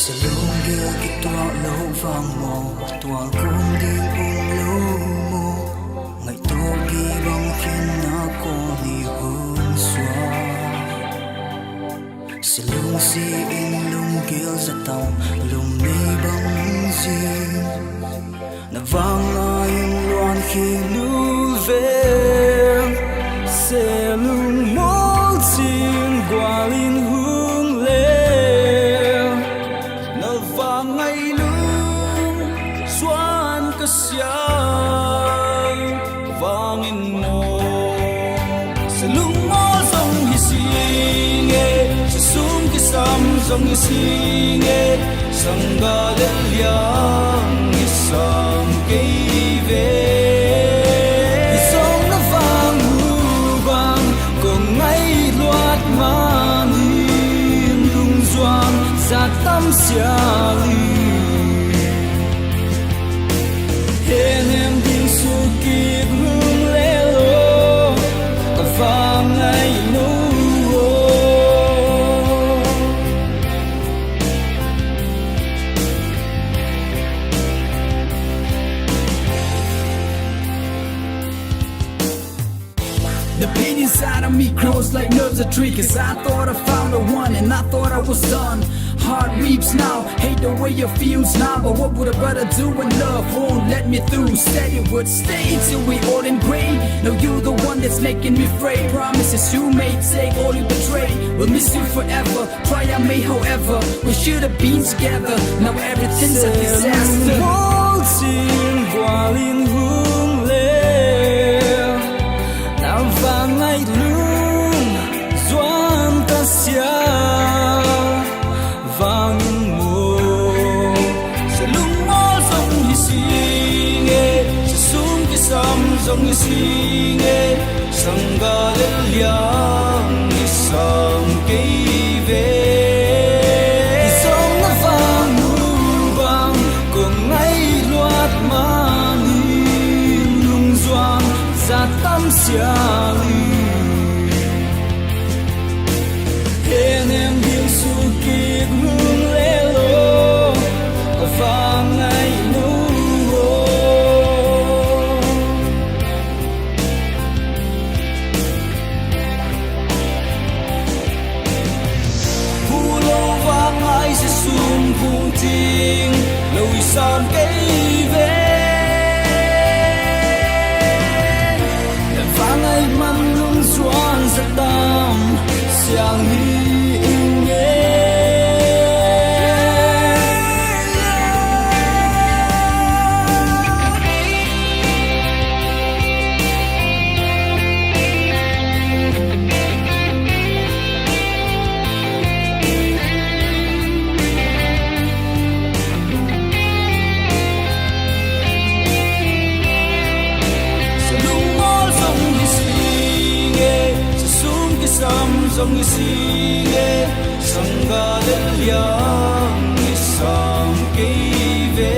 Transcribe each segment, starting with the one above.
Sa lung gil kitwa lâu vang mo Tuang kung di kung lâu mo Ngay to gi bang khin na ko ni hung xóa Sa lung si in lung gil sa tao Lung mi bang zin Na vang ayong luan khi nu ven Sa lung mol zin qua linh hung lên Na vang ngay lung xuan ka siang vangin mo Sa lung mo dòng hi singe Sa sum ki sam dòng hi singe Sang ga lên liang hi sam cây về Sông nó vang hu vang Còn ngay loạt mang hin lung doang Sa tâm xia li Hên em tình su kịp hương lê lô Cả vang ngay nô The pain inside of me grows like nerves of tree Cause I thought I found the one and I thought I was done Heart weeps now, hate the way it feels now But what would a brother do when love won't let me through? Said it would stay till we all ingrained Now you're the one that's making me afraid Promises you made, take all you betray We'll miss you forever, try I may however We should have been together, now everything's a disaster vang ngay lung doan ta sia vang mo sa lung mo dòng hi singe sa sum ki sam dòng hi singe sang ga lên liang hi sam cây về sông nó vang nu vang cùng ngay loạt mang lung doan sa tâm xia Hên em hiên su kịp hương lê lô Và vang ngay nô Phù lô vang ai sẽ xuống vùng tình Lâu san cây về Vang ai mặn lung doan giật tâm Siang hi in nghe Sa lung mo dòng hi singe Sa sum ki sam dòng hi singe sang ga lên liang hi sam cây về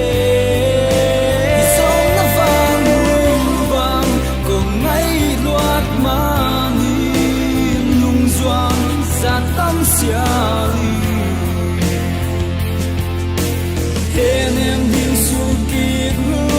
sông nó vang hu vang cùng ngay loạt mang hin lung doang sa tâm xia li Hên em hiên su kịp hương